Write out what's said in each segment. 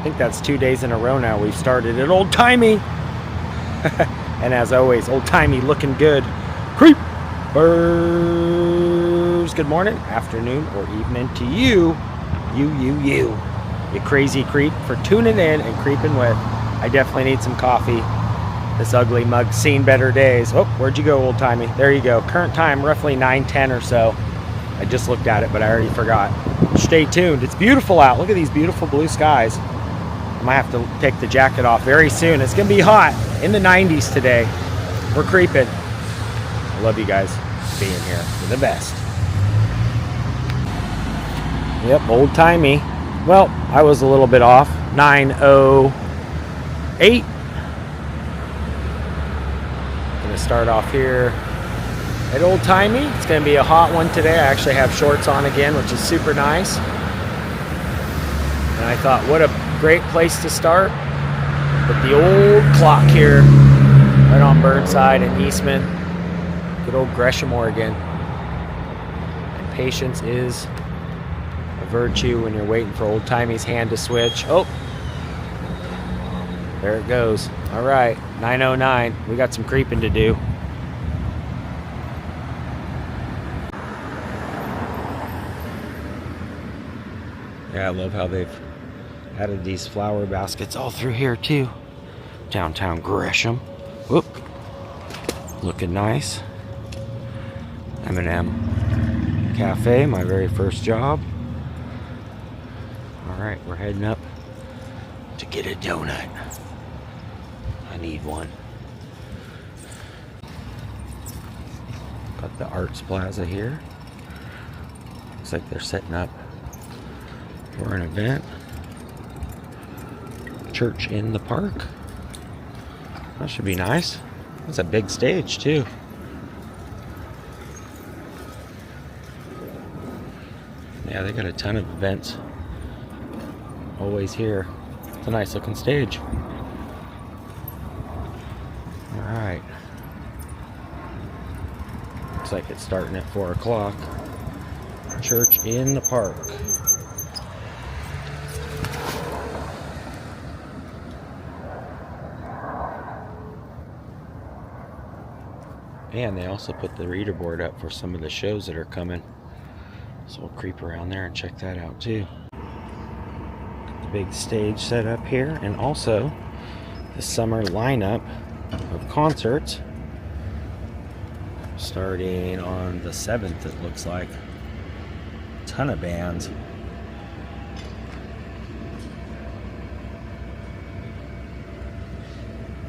think that's 2 days in a row now we've started at Old Timey. And as always, Old Timey looking good. Creepers. Good morning, afternoon, or evening to you. You crazy creep, for tuning in and creeping with. I definitely need some coffee. This ugly mug's seen better days. Oh, where'd you go, Old Timey? There you go. Current time, roughly 9:10 or so. I just looked at it, but I already forgot. Stay tuned. It's beautiful out. Look at these beautiful blue skies. I might have to take the jacket off very soon. It's going to be hot in the 90s today. We're creeping. I love you guys being here. You're the best. Yep, Old Timey. Well, I was a little bit off. 9:08. Gonna start off here at Old Timey. It's gonna be a hot one today. I actually have shorts on again, which is super nice. And I thought, what a great place to start with the old clock here, right on Burnside and Eastman. Good old Gresham, Oregon. And patience is a virtue when you're waiting for Old Timey's hand to switch. Oh, there it goes. All right, 9:09. We got some creeping to do. Yeah, I love how they've added these flower baskets all through here too. Downtown Gresham. Whoop. Looking nice. M&M Cafe, my very first job. All right, we're heading up to get a donut. I need one. Got the Arts Plaza here. Looks like they're setting up for an event. Church in the park. That should be nice. That's a big stage too. Yeah, they got a ton of events always here. It's a nice looking stage. Alright. Looks like it's starting at 4 o'clock. Church in the park. And they also put the reader board up for some of the shows that are coming. So we'll creep around there and check that out too. The big stage set up here, and also the summer lineup of concerts starting on the 7th, it looks like. A ton of bands.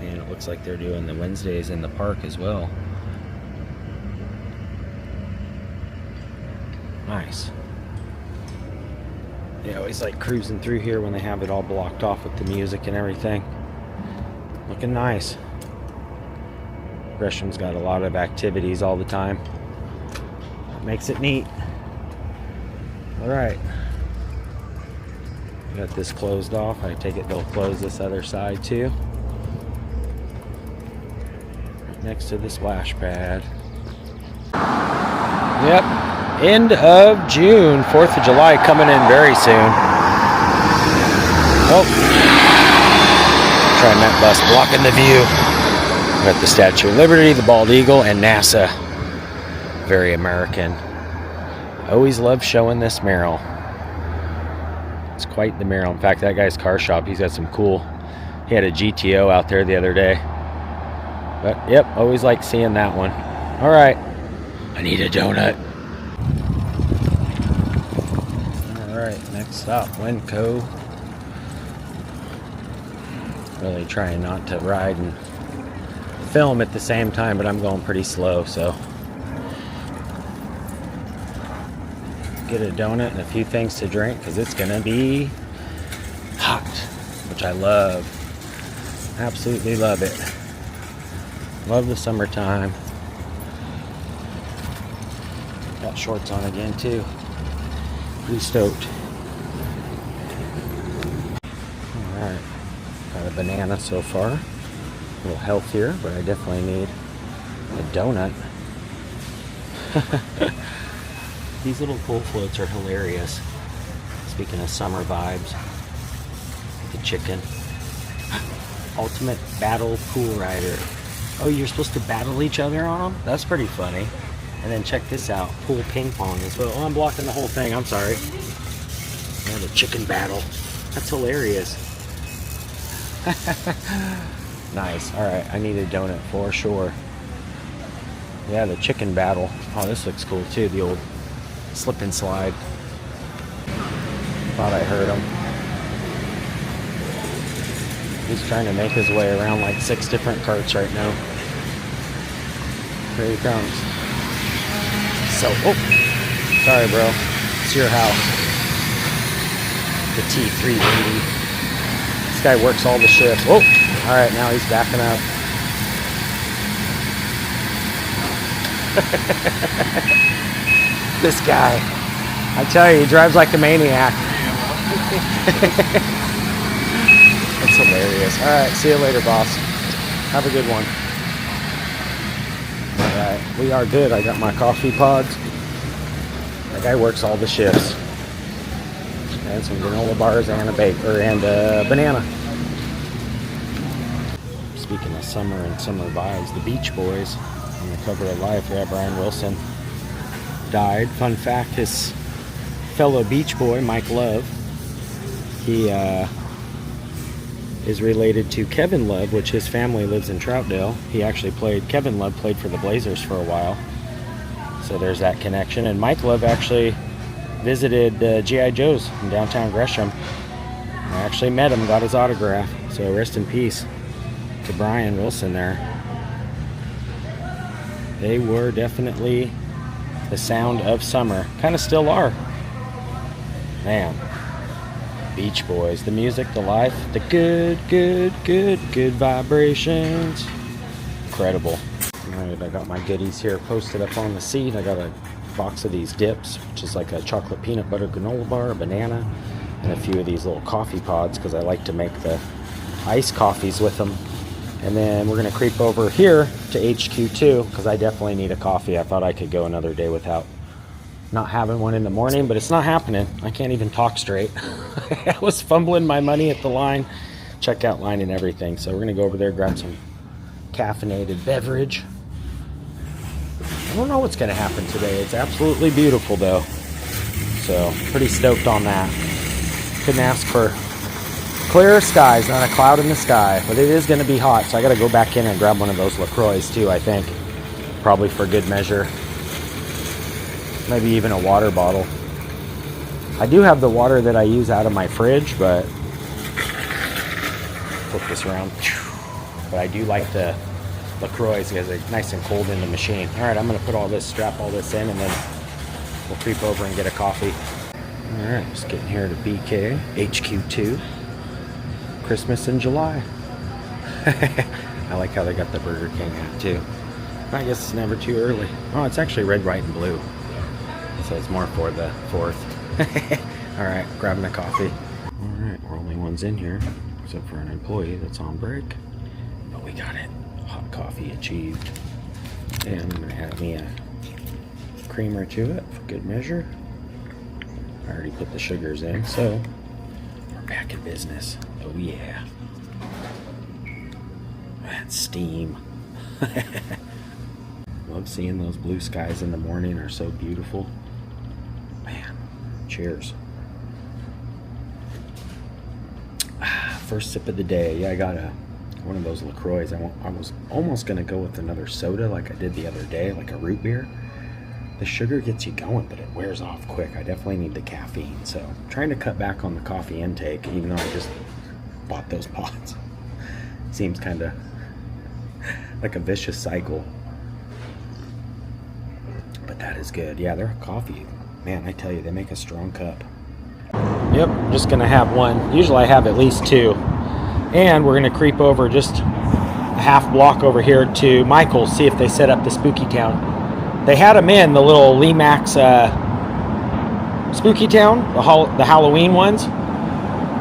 And it looks like they're doing the Wednesdays in the park as well. Nice. Yeah, I always like cruising through here when they have it all blocked off with the music and everything. Looking nice. Gresham's got a lot of activities all the time. That makes it neat. Alright. Got this closed off. I take it they'll close this other side too. Right next to the splash pad. Yep. End of June, 4th of July coming in very soon. Oh, trying that bus blocking the view. We got the Statue of Liberty, the Bald Eagle, and NASA. Very American. I always love showing this mural. It's quite the mural. In fact, that guy's car shop, he's got some cool. He had a GTO out there the other day. But yep, always like seeing that one. All right, I need a donut. Alright, next stop, Winco. Really trying not to ride and film at the same time, but I'm going pretty slow, so. Get a donut and a few things to drink, because it's going to be hot, which I love. Absolutely love it. Love the summertime. Got shorts on again, too. Pretty stoked. Alright, got a banana so far. A little healthier, but I definitely need a donut. These little pool floats are hilarious. Speaking of summer vibes. The chicken. Ultimate battle pool rider. Oh, you're supposed to battle each other on them? That's pretty funny. And then check this out, pool ping pong as well. Oh, I'm blocking the whole thing, I'm sorry. Yeah, the chicken battle. That's hilarious. Nice, all right, I need a donut for sure. Yeah, the chicken battle. Oh, this looks cool too, the old slip and slide. Thought I heard him. He's trying to make his way around like 6 different carts right now. Here he comes. So, oh, sorry bro, it's your house. The T380. This guy works all the shifts. Oh, all right, now he's backing up. This guy, I tell you, he drives like a maniac. That's hilarious. All right, see you later, boss. Have a good one. All right, we are good. I got my coffee pods. That guy works all the shifts. And some granola bars and a banana. Speaking of summer and summer vibes, the Beach Boys on the cover of Life. Yeah, Brian Wilson died. Fun fact: his fellow Beach Boy, Mike Love, he is related to Kevin Love, which his family lives in Troutdale. Kevin Love played for the Blazers for a while. So there's that connection. And Mike Love actually visited G.I. Joe's in downtown Gresham. I actually met him, got his autograph. So rest in peace to Brian Wilson there. They were definitely the sound of summer. Kind of still are. Man. Beach Boys. The music, the life, the good vibrations. Incredible. Alright, I got my goodies here posted up on the seat. I got a box of these dips, which is like a chocolate peanut butter granola bar, a banana, and a few of these little coffee pods because I like to make the iced coffees with them. And then we're going to creep over here to HQ2 because I definitely need a coffee. I thought I could go another day without not having one in the morning, but it's not happening. I can't even talk straight. I was fumbling my money at the line, checkout line and everything. So we're going to go over there, grab some caffeinated beverage. I don't know what's going to happen today. It's absolutely beautiful though. So pretty stoked on that. Couldn't ask for clear skies, not a cloud in the sky, but it is going to be hot. So I got to go back in and grab one of those LaCroix too, I think. Probably for good measure. Maybe even a water bottle. I do have the water that I use out of my fridge, but flip this around. But I do like the LaCroix because they're nice and cold in the machine. All right, I'm going to put strap all this in, and then we'll creep over and get a coffee. All right, just getting here to BK, HQ2. Christmas in July. I like how they got the Burger King out too. I guess it's never too early. Oh, it's actually red, white, and blue. So it's more for the 4th. All right, grabbing a coffee. All right, we're only ones in here, except for an employee that's on break. But we got it. Hot coffee achieved. And I'm gonna have me a creamer to it for good measure. I already put the sugars in, so we're back in business. Oh yeah. That steam. Love seeing those blue skies in the morning, are so beautiful. Man, cheers. First sip of the day. Yeah, I got one of those LaCroix. I was almost going to go with another soda like I did the other day, like a root beer. The sugar gets you going, but it wears off quick. I definitely need the caffeine. So I'm trying to cut back on the coffee intake, even though I just bought those pods. Seems kind of like a vicious cycle. But that is good. Yeah, their coffee, man, I tell you, they make a strong cup. Yep, I'm just gonna have one. Usually I have at least 2. And we're gonna creep over just a half block over here to Michael's, see if they set up the Spooky Town. They had them in the little Lee Max Spooky Town, the Halloween ones,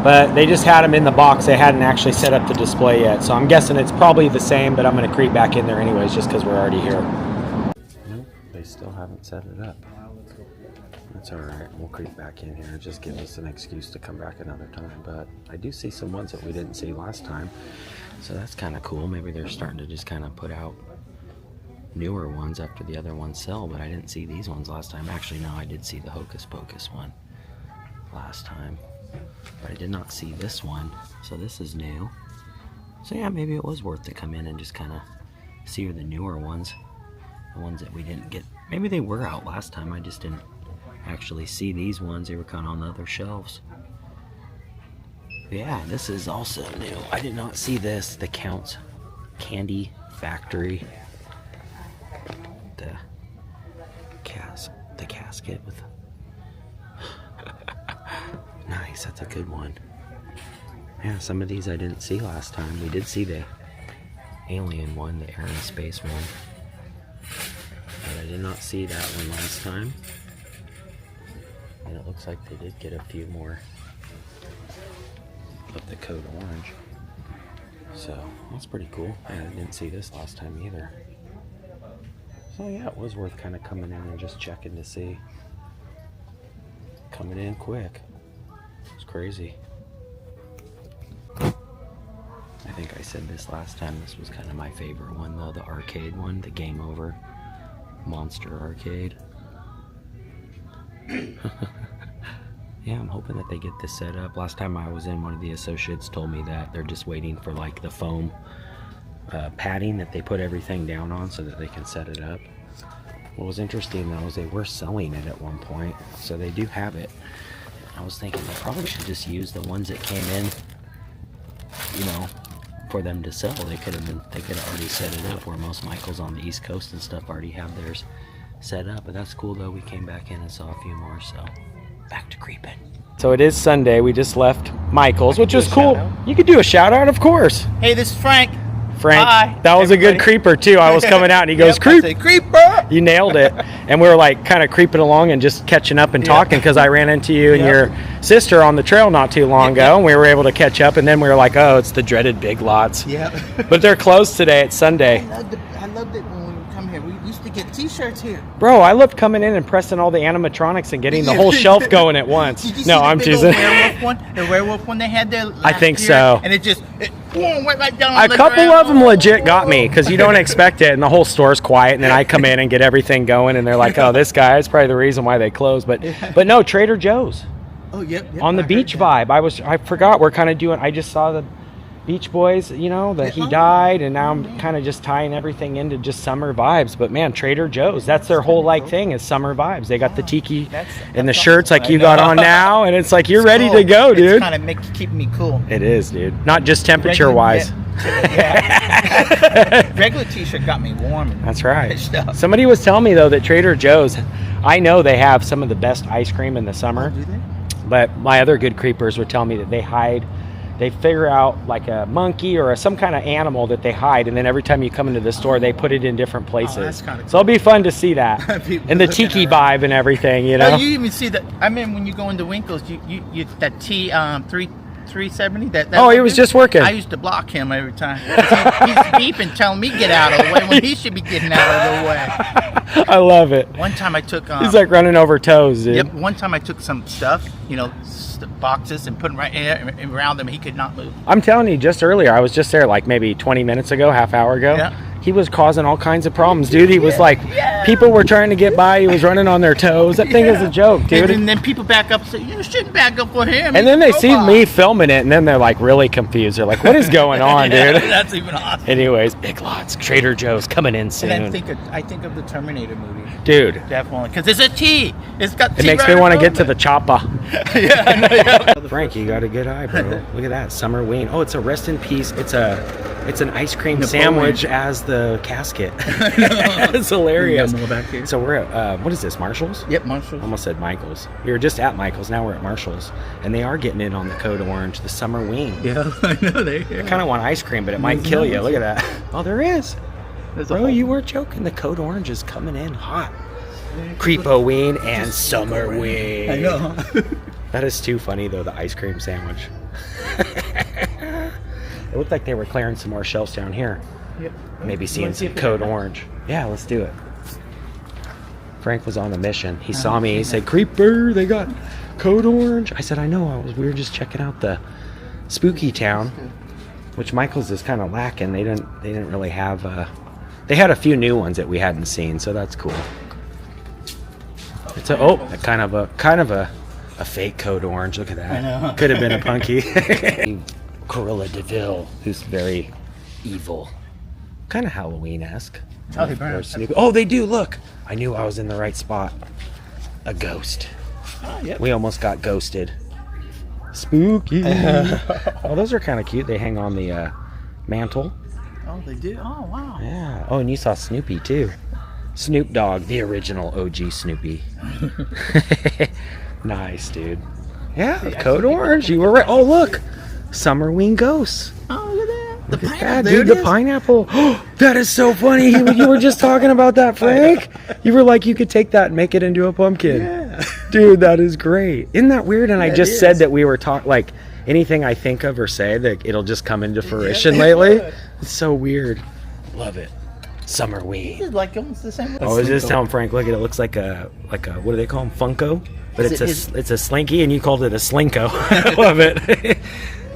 but they just had them in the box. They hadn't actually set up the display yet, so I'm guessing it's probably the same, but I'm gonna creep back in there anyways just because we're already here. Nope, they still haven't set it up. That's alright. We'll creep back in here. Just give us an excuse to come back another time. But I do see some ones that we didn't see last time. So that's kind of cool. Maybe they're starting to just kind of put out newer ones after the other ones sell. But I didn't see these ones last time. Actually, no, I did see the Hocus Pocus one last time. But I did not see this one. So this is new. So yeah, maybe it was worth to come in and just kind of see the newer ones. The ones that we didn't get. Maybe they were out last time. I just didn't actually see these ones. They were kind of on the other shelves. Yeah, this is also new. I did not see this. The Count's Candy Factory. The casket with nice, that's a good one. Yeah, some of these I didn't see last time. We did see the alien one, the air and space one. But I did not see that one last time. And it looks like they did get a few more of the code orange. So that's pretty cool. Yeah, I didn't see this last time either. So yeah, it was worth kind of coming in and just checking to see. Coming in quick. It's crazy. I think I said this last time. This was kind of my favorite one though, the arcade one, the Game Over Monster Arcade. Yeah, I'm hoping that they get this set up. Last time I was in, one of the associates told me that they're just waiting for like the foam padding that they put everything down on so that they can set it up. What was interesting though is they were selling it at one point, so they do have it. I was thinking they probably should just use the ones that came in, you know, for them to sell. They could have already set it up, where most Michaels on the East Coast and stuff already have theirs set up. But that's cool though. We came back in and saw a few more, so back to Kreepn. So it is Sunday. We just left Michael's, which was cool. You could do a shout out, of course. Hey, this is Frank. Hi, that was everybody. A good creeper too. I was coming out and he goes, Yep, Creeper! You nailed it. And we were like kind of creeping along and just catching up and talking, because I ran into you and your sister on the trail not too long ago, and we were able to catch up, and then we were like, oh, it's the dreaded Big Lots. Yeah. But they're closed today. It's Sunday. I loved it when we would come here. We used to get t-shirts here. Bro, I loved coming in and pressing all the animatronics and getting the whole shelf going at once. No, I'm teasing. The werewolf one they had there last I think year, so. And it went right down. A couple of them legit got me, because you don't expect it, and the whole store's quiet, and then I come in and get everything going, and they're like, oh, this guy is probably the reason why they closed. But no, Trader Joe's. Oh, yep. On the beach vibe. I forgot we're kind of doing, I just saw the Beach Boys, you know, that he died, and now I'm kind of just tying everything into just summer vibes. But man, Trader Joe's, that's their whole like thing, is summer vibes. They got the tiki and the shirts like you got on now, and it's like you're ready to go, dude. It's kind of keeping me cool. It is, dude. Not just temperature wise. Yeah. Regular t-shirt got me warm. That's right. Somebody was telling me though that Trader Joe's, I know they have some of the best ice cream in the summer. Oh, do they? But my other good creepers were telling me that they figure out like a monkey or some kind of animal that they hide, and then every time you come into the store, they put it in different places. That's kind of cool. So it'll be fun to see that. And the tiki vibe and everything, you know? Oh, you even see that. I mean, when you go into Winkles, you that T 370. That he was just working. I used to block him every time. He's beeping, telling me get out of the way when he should be getting out of the way. I love it. One time I took. He's like running over toes, dude. Yep. One time I took some stuff, boxes, and put them right around him. He could not move. I'm telling you, just earlier, I was just there like maybe 20 minutes ago, half hour ago. Yeah. He was causing all kinds of problems, dude. He was like, people were trying to get by. He was running on their toes. That thing is a joke, dude. And then people back up and say, you shouldn't back up for him. And then they see me filming it, and then they're like really confused. They're like, what is going on, dude? That's even awesome. Anyways, Big Lots, Trader Joe's coming in soon. And I think of the Terminator movie. Dude. Definitely. Because it's a T. It's got T. It makes me want to get to the chopper. Yeah, I know. Yeah. Frank, you got a good eye, bro. Look at that. Summerween. Oh, it's a rest in peace. It's an ice cream sandwich as the casket. It's hilarious. Back here. So we're at, what is this, Marshall's? Yep, Marshall's. Almost said Michael's. We were just at Michael's, now we're at Marshall's. And they are getting in on the code orange, the Summerween. Yeah, I know they are. I kind of want ice cream, but it might kill you. Look at that. Oh, there is. Bro, you weren't joking. The code orange is coming in hot. Creepoween and Summerween. I know. That is too funny, though, the ice cream sandwich. It looked like they were clearing some more shelves down here. Yep. Maybe seeing some code orange. Yeah, let's do it. Frank was on a mission. He saw me. He said, "Creeper, they got code orange." I said, "I know. We were just checking out the spooky town," which Michael's is kind of lacking. They didn't really have. They had a few new ones that we hadn't seen, so that's cool. It's a kind of a fake code orange. Look at that. I know. Could have been a punky. Cruella DeVille, who's very evil, kind of Halloween-esque. Oh, they burn. Oh, they do. Look, I knew I was in the right spot. A ghost. Oh, yep. We almost got ghosted. Spooky. Oh, those are kind of cute. They hang on the mantle. Oh, they do. Oh, wow. Yeah. Oh, and you saw Snoopy too. Snoop Dogg, the original OG Snoopy. Nice, dude. Yeah, code orange. You were right. Oh, look, Summerween ghosts. Oh, look at that. Look at that, dude. The pineapple. That is so funny. You were just talking about that, Frank. You were like, you could take that and make it into a pumpkin. Yeah. Dude, that is great. Isn't that weird? And I That just is. said that we were talking, like, anything I think of or say, that it'll just come into fruition lately. It's so weird. Love it. Summerween. It's like almost the same. I was just telling Frank, look at it. Looks like a what do they call them? Funko, but it's a slinky, and you called it a slinko. I love it.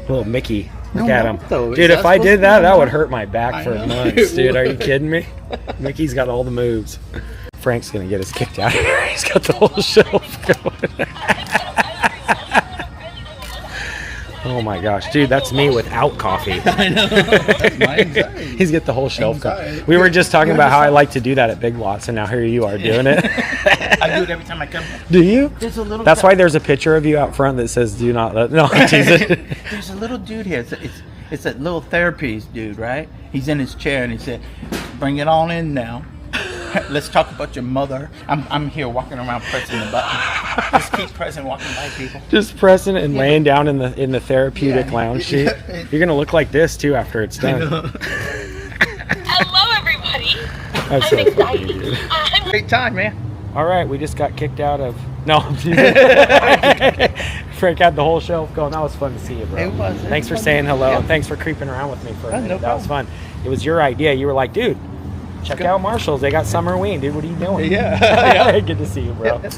Little Mickey. Look at him, dude. If I did that, that would hurt my back for months, dude. Are you kidding me? Mickey's got all the moves. Frank's gonna get us kicked out of here. He's got the whole shelf going. Oh my gosh, dude, that's me without coffee. I know. That's my anxiety. He's got the whole shelf going. Anxiety. We were just talking about how I like to do that at Big Lots, and now here you are doing it. I do it every time I come. Do you? There's a little. That's why there's a picture of you out front that says "Do not let." No, Jesus. There's a little dude here. It's that little therapy dude, right? He's in his chair and he said, "Bring it on in now. Let's talk about your mother." I'm here walking around pressing the button. Just keep pressing, walking by people. Just pressing and laying down in the therapeutic lounge sheet. Yeah. You're gonna look like this too after it's done. Hello, everybody. That's so funny, dude. Great time, man. All right, we just got kicked out of. No, Frank had the whole shelf going. That was fun to see you, bro. It was. Thanks for saying hello. And thanks for creeping around with me for a minute. No That was fun. It was your idea. You were like, dude, check out Marshall's. They got Summerween, dude. What are you doing? Yeah. Good to see you, bro. Yeah.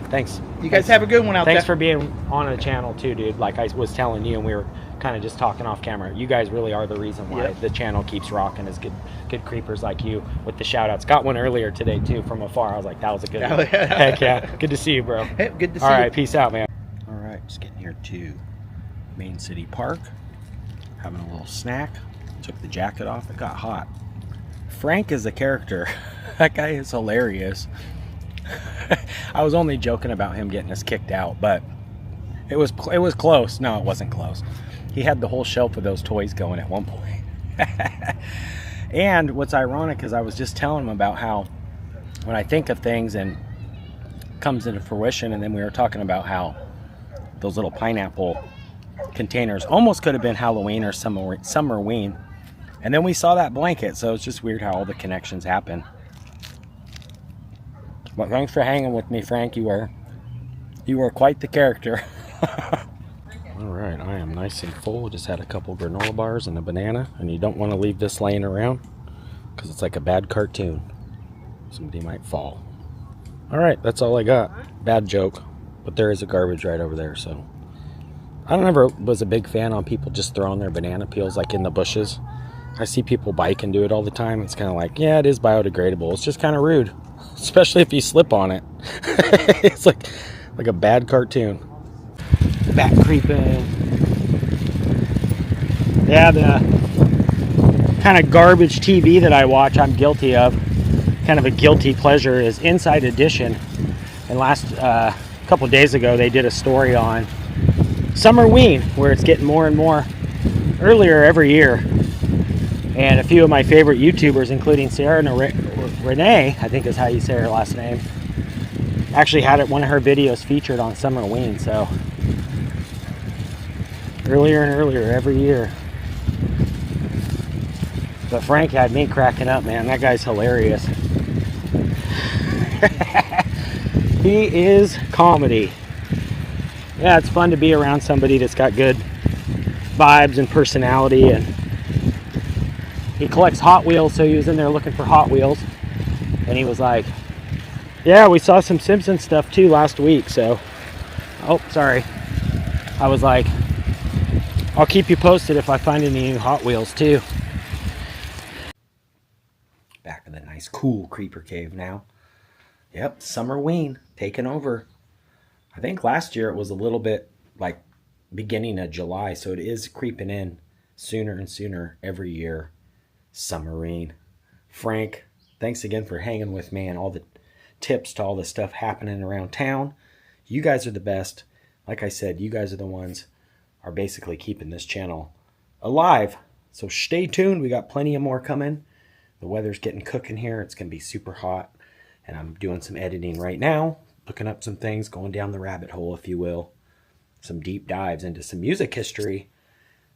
Thanks. You guys have a good one out Thanks there. for being on the channel too, dude. Like I was telling you, and we were kind of just talking off camera. You guys really are the reason why the channel keeps rocking. Is good creepers like you with the shout outs. Got one earlier today too from afar. I was like, that was a good one. Heck yeah. Good to see you, bro. Hey, good to see All you. right, peace out, man. All right, just getting here to Main City Park. Having a little snack. Took the jacket off. It got hot. Frank is a character. That guy is hilarious. I was only joking about him getting us kicked out, but it was close. No, it wasn't close. He had the whole shelf of those toys going at one point. And what's ironic is I was just telling him about how when I think of things and comes into fruition, and then we were talking about how those little pineapple containers almost could have been Halloween or Summerween. And then we saw that blanket, so it's just weird how all the connections happen. But thanks for hanging with me, Frank. You were quite the character. All right, I am nice and full. Just had a couple granola bars and a banana, and you don't want to leave this laying around because it's like a bad cartoon. Somebody might fall. All right, that's all I got. Bad joke, but there is a garbage right over there, so. I never was a big fan on people just throwing their banana peels like in the bushes. I see people bike and do it all the time. It's kind of like, yeah, it is biodegradable. It's just kind of rude, especially if you slip on it. It's like a bad cartoon. Back creeping. Yeah, the kind of garbage TV that I watch, I'm guilty of. Kind of a guilty pleasure is Inside Edition. And last couple days ago, they did a story on Summerween, where it's getting more and more earlier every year. And a few of my favorite YouTubers, including Sarah Renee, I think is how you say her last name, actually had one of her videos featured on Summerween. So earlier and earlier every year. But Frank had me cracking up, man. That guy's hilarious. He is comedy. Yeah, it's fun to be around somebody that's got good vibes and personality. And he collects Hot Wheels, so he was in there looking for Hot Wheels. And he was like, Yeah, we saw some Simpsons stuff too last week, so. Oh, sorry. I was like, I'll keep you posted if I find any new Hot Wheels too. Back in the nice, cool creeper cave now. Yep, Summerween taking over. I think last year it was a little bit like beginning of July, so it is creeping in sooner and sooner every year. Summerween. Frank, thanks again for hanging with me and all the tips to all the stuff happening around town. You guys are the best. Like I said, you guys are the ones are basically keeping this channel alive. So stay tuned. We got plenty of more coming. The weather's getting cooking here. It's going to be super hot. And I'm doing some editing right now, looking up some things, going down the rabbit hole, if you will. Some deep dives into some music history.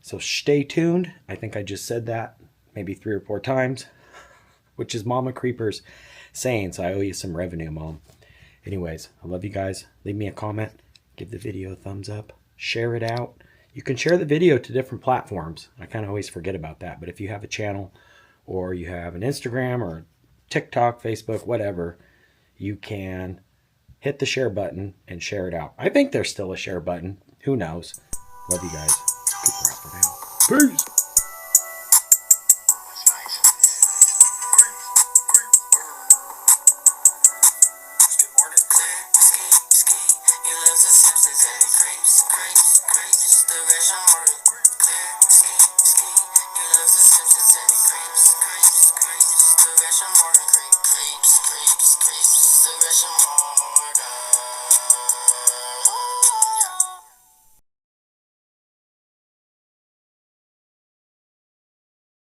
So stay tuned. I think I just said that maybe 3 or 4 times, which is Mama Creepers saying, so I owe you some revenue, Mom. Anyways, I love you guys. Leave me a comment. Give the video a thumbs up. Share it out. You can share the video to different platforms. I kind of always forget about that. But if you have a channel or you have an Instagram or TikTok, Facebook, whatever, you can hit the share button and share it out. I think there's still a share button. Who knows? Love you guys. Keep out for now. Peace. Gresham.